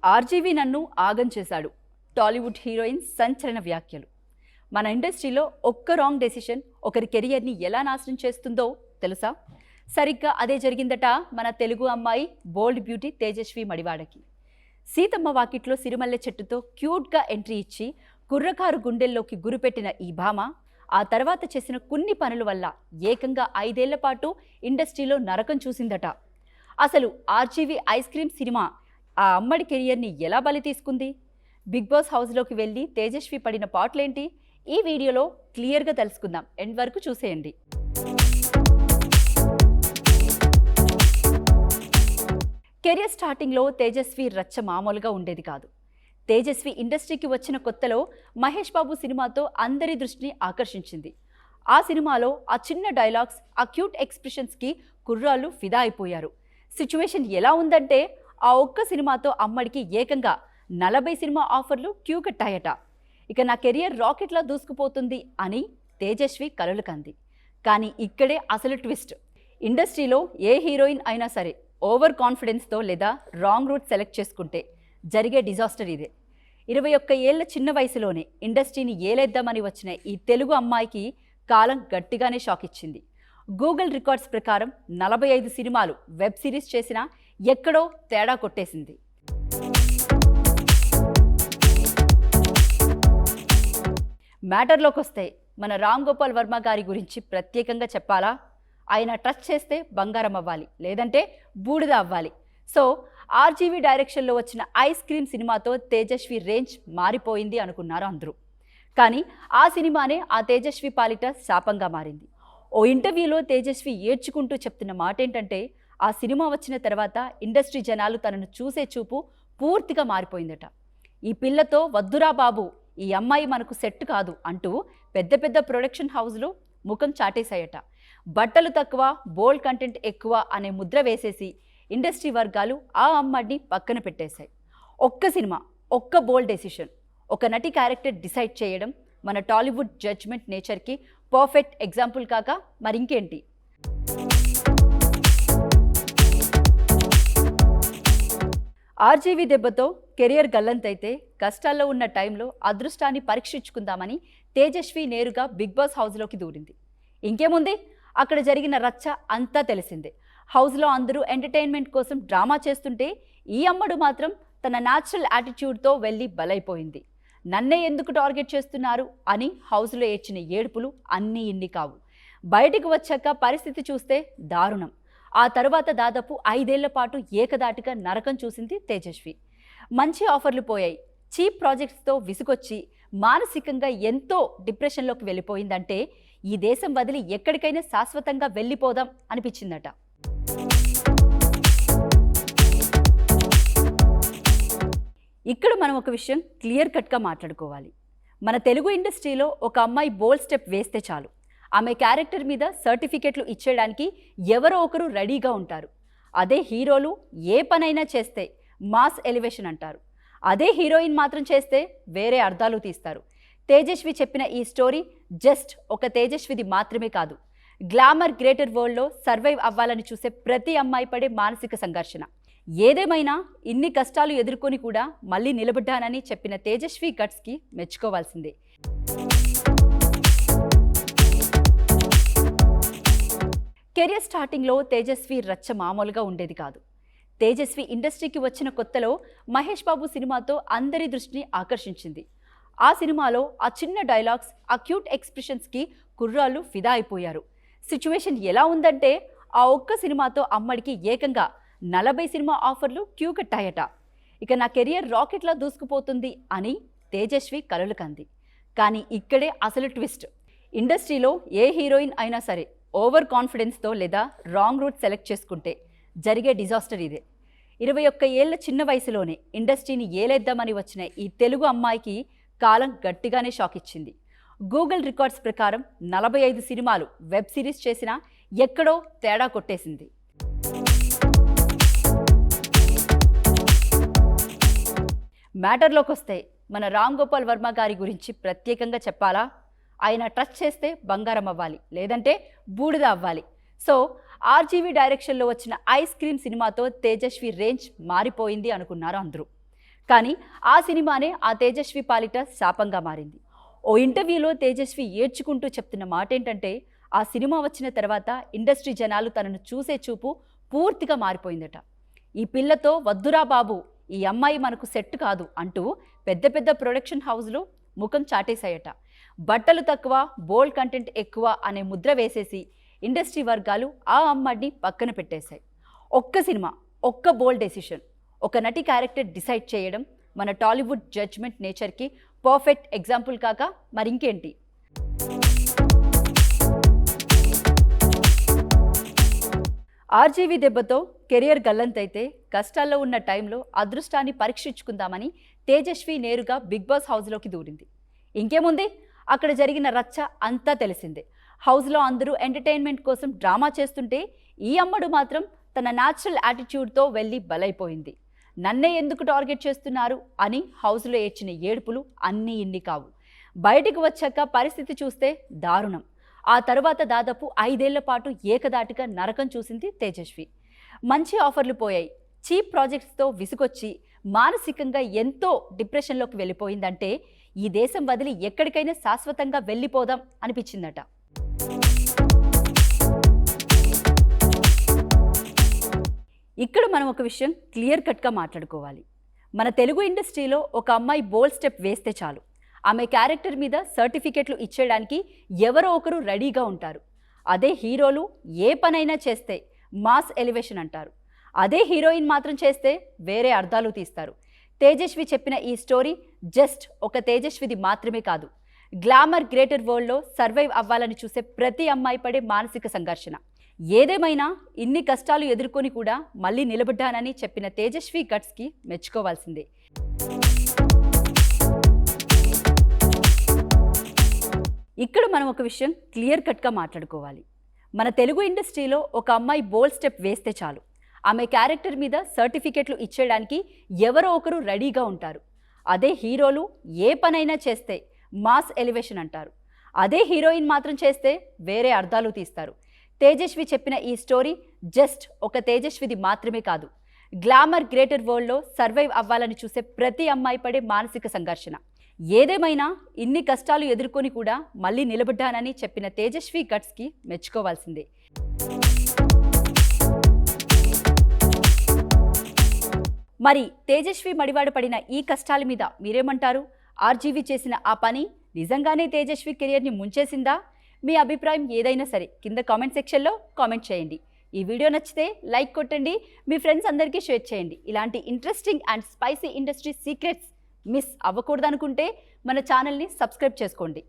RGV నన్ను ఆగం చేశాడు. టాలీవుడ్ హీరోయిన్ సంచలన వ్యాఖ్యలు. మన ఇండస్ట్రీలో ఒక్క రాంగ్ డెసిషన్ ఒకరి కెరియర్ని ఎలా నాశనం చేస్తుందో తెలుసా? సరిగ్గా అదే జరిగిందట మన తెలుగు అమ్మాయి బోల్డ్ బ్యూటీ తేజస్వి మడివాడకి. సీతమ్మ వాకిట్లో సిరిమల్లె చెట్టుతో క్యూట్గా ఎంట్రీ ఇచ్చి కుర్రకారు గుండెల్లోకి గురిపెట్టిన ఈ భామ ఆ తర్వాత చేసిన కొన్ని పనుల వల్ల ఏకంగా 5 ఏళ్ల పాటు ఇండస్ట్రీలో నరకం చూసిందట. అసలు ఆర్జీవి ఐస్ క్రీమ్ సినిమా ఆ అమ్మడి కెరియర్ని ఎలా బలి తీసుకుంది? బిగ్ బాస్ హౌస్లోకి వెళ్ళి తేజస్వి పడిన పాటలేంటి? ఈ వీడియోలో క్లియర్గా తెలుసుకుందాం. ఎండ్ వరకు చూసేయండి. కెరియర్ స్టార్టింగ్లో తేజస్వి రచ్చ మామూలుగా ఉండేది కాదు. తేజస్వి ఇండస్ట్రీకి వచ్చిన కొత్తలో మహేష్ బాబు సినిమాతో అందరి దృష్టిని ఆకర్షించింది. ఆ సినిమాలో ఆ చిన్న డైలాగ్స్, ఆ క్యూట్ ఎక్స్ప్రెషన్స్కి కుర్రాళ్ళు ఫిదా అయిపోయారు. సిచ్యువేషన్ ఎలా ఉందంటే ఆ ఒక్క సినిమాతో అమ్మడికి ఏకంగా 40 సినిమా ఆఫర్లు క్యూ కట్టాయట. ఇక నా కెరియర్ రాకెట్లా దూసుకుపోతుంది అని తేజస్వి కలలు కంది. కానీ ఇక్కడే అసలు ట్విస్ట్. ఇండస్ట్రీలో ఏ హీరోయిన్ అయినా సరే ఓవర్ కాన్ఫిడెన్స్తో లేదా రాంగ్ రూట్ సెలెక్ట్ చేసుకుంటే జరిగే డిజాస్టర్ ఇదే. 21 ఏళ్ల చిన్న వయసులోనే ఇండస్ట్రీని ఏలేద్దామని వచ్చిన ఈ తెలుగు అమ్మాయికి కాలం గట్టిగానే షాక్ ఇచ్చింది. గూగుల్ రికార్డ్స్ ప్రకారం 45 సినిమాలు, వెబ్ సిరీస్ చేసినా ఎక్కడో తేడా కొట్టేసింది. మ్యాటర్లోకి వస్తే మన రామ్ గోపాల్ వర్మ గారి గురించి ప్రత్యేకంగా చెప్పాలా? ఆయన టచ్ చేస్తే బంగారం అవ్వాలి, లేదంటే బూడిద అవ్వాలి. సో ఆర్జీవి డైరెక్షన్లో వచ్చిన ఐస్ క్రీమ్ సినిమాతో తేజస్వి రేంజ్ మారిపోయింది అనుకున్నారు అందరూ. కానీ ఆ సినిమానే ఆ తేజస్వి పాలిట శాపంగా మారింది. ఓ ఇంటర్వ్యూలో తేజస్వి ఏడ్చుకుంటూ చెప్తున్న మాట ఏంటంటే, ఆ సినిమా వచ్చిన తర్వాత ఇండస్ట్రీ జనాలు తనను చూసే చూపు పూర్తిగా మారిపోయిందట. ఈ పిల్లతో వద్దురా బాబు, ఈ అమ్మాయి మనకు సెట్ కాదు అంటూ పెద్ద పెద్ద ప్రొడక్షన్ హౌస్లు ముఖం చాటేశాయట. బట్టలు తక్కువ, బోల్డ్ కంటెంట్ ఎక్కువ అనే ముద్ర వేసేసి ఇండస్ట్రీ వర్గాలు ఆ అమ్మాయిని పక్కన పెట్టేశాయి. ఒక్క సినిమా, ఒక్క బోల్డ్ డెసిషన్, ఒక నటి క్యారెక్టర్ డిసైడ్ చేయడం మన టాలీవుడ్ జడ్జ్మెంట్ నేచర్కి పర్ఫెక్ట్ ఎగ్జాంపుల్ కాక మరింకేంటి. ఆర్జీవి దెబ్బతో కెరియర్ గల్లంతైతే కష్టాల్లో ఉన్న టైంలో అదృష్టాన్ని పరీక్షించుకుందామని తేజస్వి నేరుగా బిగ్ బాస్ హౌస్లోకి దూరింది. ఇంకేముంది, అక్కడ జరిగిన రచ్చ అంతా తెలిసిందే. హౌస్లో అందరూ ఎంటర్టైన్మెంట్ కోసం డ్రామా చేస్తుంటే ఈ అమ్మడు మాత్రం తన న్యాచురల్ యాటిట్యూడ్తో వెళ్ళి బలైపోయింది. నన్నే ఎందుకు టార్గెట్ చేస్తున్నారు అని హౌస్లో ఏడ్చిన ఏడుపులు అన్నీ ఇన్ని కావు. బయటికి వచ్చాక పరిస్థితి చూస్తే దారుణం. ఆ తర్వాత దాదాపు 5 ఏళ్ల పాటు ఏకదాటిగా నరకం చూసింది తేజస్వి. మంచి ఆఫర్లు పోయాయి, చీప్ ప్రాజెక్ట్స్తో విసుగొచ్చి మానసికంగా ఎంతో డిప్రెషన్లోకి వెళ్ళిపోయిందంటే ఈ దేశం వదిలి ఎక్కడికైనా శాశ్వతంగా వెళ్ళిపోదాం అనిపించిందట. ఇక్కడ మనం ఒక విషయం క్లియర్ కట్గా మాట్లాడుకోవాలి. మన తెలుగు ఇండస్ట్రీలో ఒక అమ్మాయి బోల్డ్ స్టెప్ వేస్తే చాలు, ఆమె క్యారెక్టర్ మీద సర్టిఫికెట్లు ఇచ్చేయడానికి ఎవరో ఒకరు రెడీగా ఉంటారు. అదే హీరోలు ఏ పనైనా చేస్తే మాస్ ఎలివేషన్ అంటారు. అదే హీరోయిన్ మాత్రం చేస్తే వేరే అర్థాలు తీస్తారు. తేజస్వి చెప్పిన ఈ స్టోరీ జస్ట్ ఒక తేజస్విది మాత్రమే కాదు, గ్లామర్ గ్రేటర్ వరల్డ్లో సర్వైవ్ అవ్వాలని చూసే ప్రతి అమ్మాయి పడే మానసిక సంఘర్షణ. ఏదేమైనా ఇన్ని కష్టాలు ఎదుర్కొని కూడా మళ్ళీ నిలబడ్డానని చెప్పిన తేజస్వి గట్స్కి మెచ్చుకోవాల్సిందే. కెరియర్ స్టార్టింగ్లో తేజస్వి రచ్చ మామూలుగా ఉండేది కాదు. తేజస్వి ఇండస్ట్రీకి వచ్చిన కొత్తలో మహేష్ బాబు సినిమాతో అందరి దృష్టిని ఆకర్షించింది. ఆ సినిమాలో ఆ చిన్న డైలాగ్స్, ఆ క్యూట్ ఎక్స్ప్రెషన్స్కి కుర్రాళ్ళు ఫిదా అయిపోయారు. సిచ్యువేషన్ ఎలా ఉందంటే ఆ ఒక్క సినిమాతో అమ్మడికి ఏకంగా 40 సినిమా ఆఫర్లు క్యూ కట్టాయట. ఇక నా కెరియర్ రాకెట్లా దూసుకుపోతుంది అని తేజస్వి కలలు కంది. కానీ ఇక్కడే అసలు ట్విస్ట్. ఇండస్ట్రీలో ఏ హీరోయిన్ అయినా సరే ఓవర్ కాన్ఫిడెన్స్తో లేదా రాంగ్ రూట్ సెలెక్ట్ చేసుకుంటే జరిగే డిజాస్టర్ ఇదే. 21 ఏళ్ల చిన్న వయసులోనే ఇండస్ట్రీని ఏలేద్దామని వచ్చిన ఈ తెలుగు అమ్మాయికి కాలం గట్టిగానే షాక్ ఇచ్చింది. గూగుల్ రికార్డ్స్ ప్రకారం 45 సినిమాలు, వెబ్ సిరీస్ చేసినా ఎక్కడో తేడా కొట్టేసింది. మ్యాటర్లోకి వస్తే మన రామ్ గోపాల్ వర్మ గారి గురించి ప్రత్యేకంగా చెప్పాలా? ఆయన టచ్ చేస్తే బంగారం అవ్వాలి, లేదంటే బూడిద అవ్వాలి. సో ఆర్జీవి డైరెక్షన్లో వచ్చిన ఐస్ క్రీమ్ సినిమాతో తేజస్వి రేంజ్ మారిపోయింది అనుకున్నారు అందరూ. కానీ ఆ సినిమానే ఆ తేజస్వి పాలిట శాపంగా మారింది. ఓ ఇంటర్వ్యూలో తేజస్వి ఏడ్చుకుంటూ చెప్తున్న మాట ఏంటంటే, ఆ సినిమా వచ్చిన తర్వాత ఇండస్ట్రీ జనాలు తనను చూసే చూపు పూర్తిగా మారిపోయిందట. ఈ పిల్లతో వద్దురా బాబు, ఈ అమ్మాయి మనకు సెట్ కాదు అంటూ పెద్ద పెద్ద ప్రొడక్షన్ హౌస్లు ముఖం చాటేశాయట. బట్టలు తక్కువ, బోల్డ్ కంటెంట్ ఎక్కువ అనే ముద్ర వేసేసి ఇండస్ట్రీ వర్గాలు ఆ అమ్మాయిని పక్కన పెట్టేశాయి. ఒక్క సినిమా, ఒక్క బోల్డ్ డెసిషన్, ఒక నటి క్యారెక్టర్ డిసైడ్ చేయడం మన టాలీవుడ్ జడ్జ్మెంట్ నేచర్కి పర్ఫెక్ట్ ఎగ్జాంపుల్ కాక మరింకేంటి. ఆర్జీవి దెబ్బతో కెరియర్ గల్లంతైతే కష్టాల్లో ఉన్న టైంలో అదృష్టాన్ని పరీక్షించుకుందామని తేజస్వి నేరుగా బిగ్ బాస్ హౌస్లోకి దూరింది. ఇంకేముంది, అక్కడ జరిగిన రచ్చ అంతా తెలిసిందే. హౌస్లో అందరూ ఎంటర్టైన్మెంట్ కోసం డ్రామా చేస్తుంటే ఈ అమ్మడు మాత్రం తన న్యాచురల్ యాటిట్యూడ్తో వెళ్ళి బలైపోయింది. నన్నే ఎందుకు టార్గెట్ చేస్తున్నారు అని హౌస్లో ఏడ్చిన ఏడుపులు అన్నీ ఇన్ని కావు. బయటికి వచ్చాక పరిస్థితి చూస్తే దారుణం. ఆ తర్వాత దాదాపు 5 ఏళ్ల పాటు ఏకదాటిగా నరకం చూసింది తేజస్వి. మంచి ఆఫర్లు పోయాయి, చీప్ ప్రాజెక్ట్స్తో విసుగొచ్చి మానసికంగా ఎంతో డిప్రెషన్లోకి వెళ్ళిపోయిందంటే ఈ దేశం వదిలి ఎక్కడికైనా శాశ్వతంగా వెళ్ళిపోదాం అనిపించిందట. ఇక్కడ మనం ఒక విషయం క్లియర్ కట్గా మాట్లాడుకోవాలి. మన తెలుగు ఇండస్ట్రీలో ఒక అమ్మాయి బోల్డ్ స్టెప్ వేస్తే చాలు, ఆమె క్యారెక్టర్ మీద సర్టిఫికెట్లు ఇచ్చేయడానికి ఎవరో ఒకరు రెడీగా ఉంటారు. అదే హీరోలు ఏ పనైనా చేస్తే మాస్ ఎలివేషన్ అంటారు. అదే హీరోయిన్ మాత్రం చేస్తే వేరే అర్థాలు తీస్తారు. తేజస్వి చెప్పిన ఈ స్టోరీ జస్ట్ ఒక తేజస్విది మాత్రమే కాదు, గ్లామర్ గ్రేటర్ వరల్డ్లో సర్వైవ్ అవ్వాలని చూసే ప్రతి అమ్మాయి పడే మానసిక సంఘర్షణ. ఏదేమైనా ఇన్ని కష్టాలు ఎదుర్కొని కూడా మళ్ళీ నిలబడ్డానని చెప్పిన తేజస్వి గట్స్కి మెచ్చుకోవాల్సిందే. ఇక్కడ మనం ఒక విషయం క్లియర్ కట్గా మాట్లాడుకోవాలి. మన తెలుగు ఇండస్ట్రీలో ఒక అమ్మాయి బోల్డ్ స్టెప్ వేస్తే చాలు, ఆమె క్యారెక్టర్ మీద సర్టిఫికెట్లు ఇచ్చేయడానికి ఎవరో ఒకరు రెడీగా ఉంటారు. అదే హీరోలు ఏ పనైనా చేస్తే మాస్ ఎలివేషన్ అంటారు. అదే హీరోయిన్ మాత్రం చేస్తే వేరే అర్థాలు తీస్తారు. తేజస్వి చెప్పిన ఈ స్టోరీ జస్ట్ ఒక తేజస్విది మాత్రమే కాదు, గ్లామర్ గ్రేటర్ వరల్డ్లో సర్వైవ్ అవ్వాలని చూసే ప్రతి అమ్మాయి పడే మానసిక సంఘర్షణ. ఏదేమైనా ఇన్ని కష్టాలు ఎదుర్కొని కూడా మళ్ళీ నిలబడ్డానని చెప్పిన తేజస్వి గట్స్కి మెచ్చుకోవాల్సిందే. మరి తేజస్వి మడివాడ పడిన ఈ కష్టాల మీద మీరేమంటారు? ఆర్జీవి చేసిన ఆ పని నిజంగానే తేజస్వి కెరియర్ని ముంచేసిందా? మీ అభిప్రాయం ఏదైనా సరే కింద కామెంట్ సెక్షన్లో కామెంట్ చేయండి. ఈ వీడియో నచ్చితే లైక్ కొట్టండి, మీ ఫ్రెండ్స్ అందరికీ షేర్ చేయండి. ఇలాంటి interesting and spicy industry secrets miss అవ్వకూడదనుకుంటే మన ఛానల్ని సబ్స్క్రైబ్ చేసుకోండి.